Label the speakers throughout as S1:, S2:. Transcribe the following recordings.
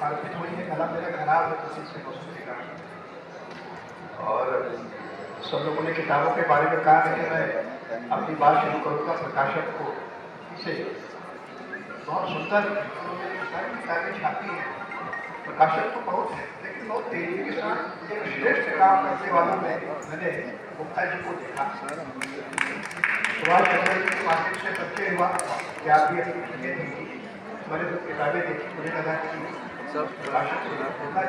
S1: अर्पित हुई है, गला मेरा खराब है किसी से वस्तुएगा। और सब लोगों ने किताबों के बारे में कहा कि मैं अपनी बात शुरू करूँगा प्रकाशक को से। बहुत सुंदर उन्होंने सारी किताबें छापी हैं, प्रकाशक तो बहुत है, लेकिन बहुत तेजी के साथ एक श्रेष्ठ काम करने वालों में मैंने गुप्ता जी को देखा। सुभाष चंद्र जी के माध्यम से परिचय हुआ कि आप ये पुस्तकें देखी, मैंने तो किताबें देखी, मुझे लगा कि प्रकाशक से होता है।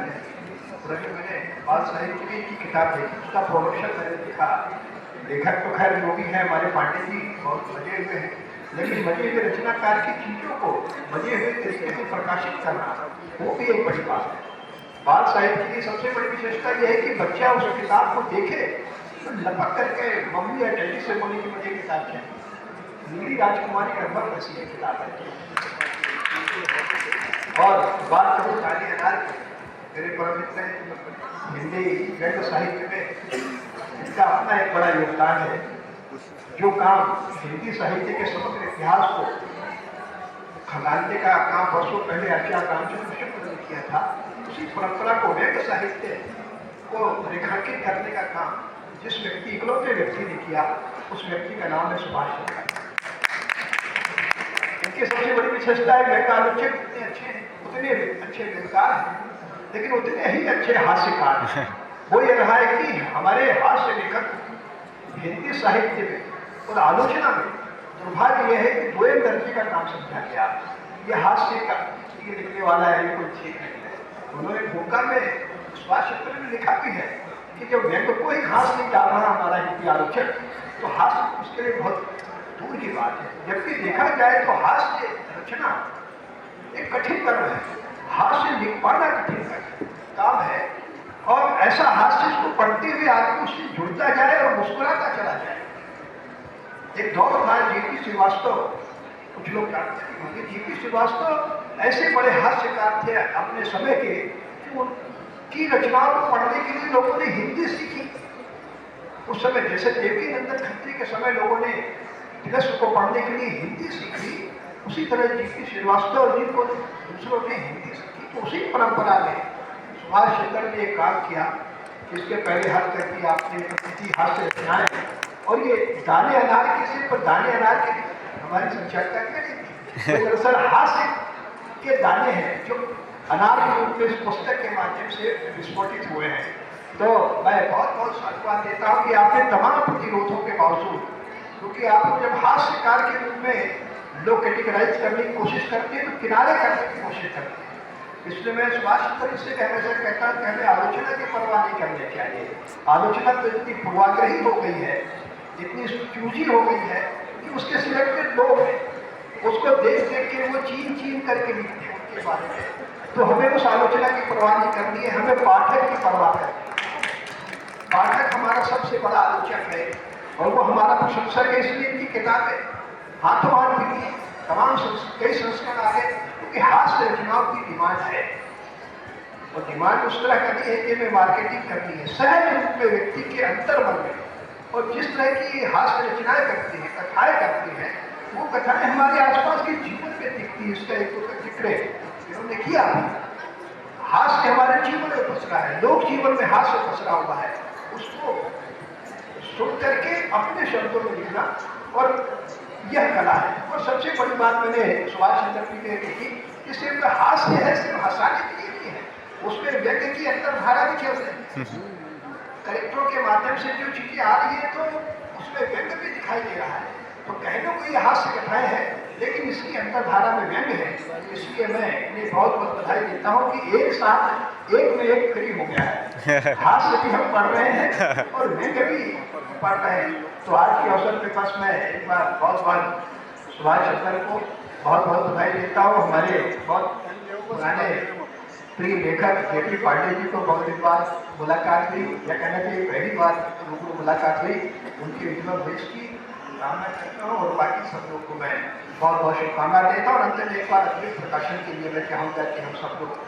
S1: मैंने बाल साहित्य की किताब देखी, उसका प्रोडक्शन मैंने देखा। लेखक तो खैर जो भी है हमारे पांडे जी बहुत मजे हुए हैं, लेकिन मजे हुए रचनाकार की चीजों को मजे हुए तरीके से प्रकाशित करना वो भी एक बड़ी बात है। बाल साहित्य की सबसे बड़ी विशेषता यह है कि बच्चा उस किताब को देखे तो लपक करके मम्मी या डैडी से बोले कि मुझे किताब चाहिए। नीली राजकुमारी लगभग वैसी है किताब है। और बात करूँ काली अनार की, मेरे परम मित्र हैं हिंदी गद्य साहित्य में, इसका अपना एक बड़ा योगदान है। जो काम हिंदी साहित्य के समग्र इतिहास को खंगालने का काम वर्षों पहले आचार्य रामचंद्र शुक्ल ने किया था, उसी परंपरा को व्यंग्य साहित्य को रेखांकित करने का काम जिस व्यक्ति इकलौते व्यक्ति ने किया, उस व्यक्ति का नाम है सुभाष चंद्र। इनकी सबसे बड़ी विशेषता है व्यंग्यालोचक इतने अच्छे हैं, उतने अच्छे व्यंग्यकार हैं, लेकिन उतने ही अच्छे हास्यकार हैं। वो ये रहा है कि हमारे हास्य लेखक हिंदी साहित्य में और आलोचना में दुर्भाग्य यह है कि द्वय दर्जे का काम समझा गया। ये हास्य का ये लिखने वाला है, ये कोई ठीक नहीं है। उन्होंने भूखा में सुभाष चंद्र में लिखा भी है कि जब व्यंग्य को ही हास्य नहीं डाल रहा हमारा हिंदी आलोचक, तो हास्य उसके लिए बहुत दूर की बात है। जबकि देखा जाए तो हास्य रचना एक कठिन कर्म है, हास्य लिख पाना कठिन काम है। और ऐसा हास्य इसको पढ़ते हुए आदमी उससे जुड़ता जाए और मुस्कुराता चला जाए। एक दौर था जीपी श्रीवास्तव, कुछ लोग जानते होंगे, जीपी श्रीवास्तव ऐसे बड़े हास्यकार थे अपने समय के कि उनकी रचनाओं को पढ़ने के लिए लोगों ने हिंदी सीखी। उस समय जैसे देवी नंदन खत्री के समय लोगों ने तिलस्म को पढ़ने के लिए हिंदी सीखी, उसी तरह जीपी श्रीवास्तव जी को दूसरों ने हिंदी सीखी। तो उसी परंपरा में सुभाष चंद्र ने एक काम किया, इसके पहले हल कर दिया आपने हास्य रचनाएं। और ये दाने अनार के सिर्फ दाने अनार के हमारी संचारता क्या नहीं थी, दरअसल हास्य के दाने हैं जो अनार के रूप में इस पुस्तक के माध्यम से विस्फोटित हुए हैं। तो मैं बहुत बहुत साधुवाद देता हूँ कि आपने तमाम प्रतिरोधों के बावजूद, क्योंकि आपको जब हास्यकार के रूप में लोग कैटेगराइज करने की कोशिश करते हैं तो किनारे करने की कोशिश करते हैं। इसलिए मैं सुभाष चंद्र से हमेशा कहता हूँ कि हमें आलोचना की परवाह नहीं करनी चाहिए। आलोचना तो इतनी पूर्वाग्रही हो गई है, इतनी चूजी हो गई है कि उसके सिलेक्टेड लोग हैं, उसको देख देख के वो चीन करके लिखते हैं उनके बारे में। तो हमें उस आलोचना की परवाह नहीं करनी है, हमें पाठक की परवाह करनी है। पाठक हमारा सबसे बड़ा आलोचक है और वो हमारा प्रशंसक है। इसलिए इनकी किताबें हाथों हाथ बिकी है, तमाम कई संस्करण आ गए, क्योंकि हास्य रचनाओं की डिमांड है। और डिमांड उस तरह का नहीं है कि हमें मार्केटिंग करनी है, सहज रूप में व्यक्ति के अंतर्मन में। और जिस तरह की हास्य रचनाएं करते हैं, कथाएं करते हैं, वो कथाएं हमारे आसपास के जीवन में दिखती है। इसका एक जिक्र इन्होंने किया, हास्य हमारे जीवन में पसरा है, लोक जीवन में हास्य पसरा हुआ है, उसको सुन करके अपने शब्दों में लिखना, और यह कला है। और सबसे बड़ी बात मैंने सुभाष चंद्र जी ने लिखी कि सिर्फ हास्य है, सिर्फ हंसाने के लिए नहीं है, उसमें व्यक्ति की अंतर्धारा भी चल रही है। करेक्टरों के माध्यम से जो चीजें आ रही है तो उसमें व्यंग्य भी दिखाई दे रहा है। तो कहने को ये हास्य कथाएं हैं, लेकिन इसकी अंतर्धारा में व्यंग्य है। इसलिए मैं इन्हें बहुत बहुत बधाई देता हूँ कि एक साथ एक में एक फ्री हो गया है। हास्य भी हम पढ़ रहे हैं और व्यंग्य भी पढ़ रहे हैं। तो आज के अवसर पे बस मैं एक बार बहुत बहुत सुभाष चंद्र को बहुत बहुत बधाई देता हूँ। हमारे बहुत पुराने प्रिय लेखक जेपी पांडे जी को बहुत दिन बाद मुलाकात हुई, या कहना चाहिए पहली बार रूबरू मुलाकात हुई। उनकी विजय भेज की कामना करता हूँ और बाकी सब लोग को मैं बहुत बहुत शुभकामना देता हूँ। और अंत में एक बार अतिरिक्त प्रकाशन के लिए मैं चाहूँगा कि हम सब लोग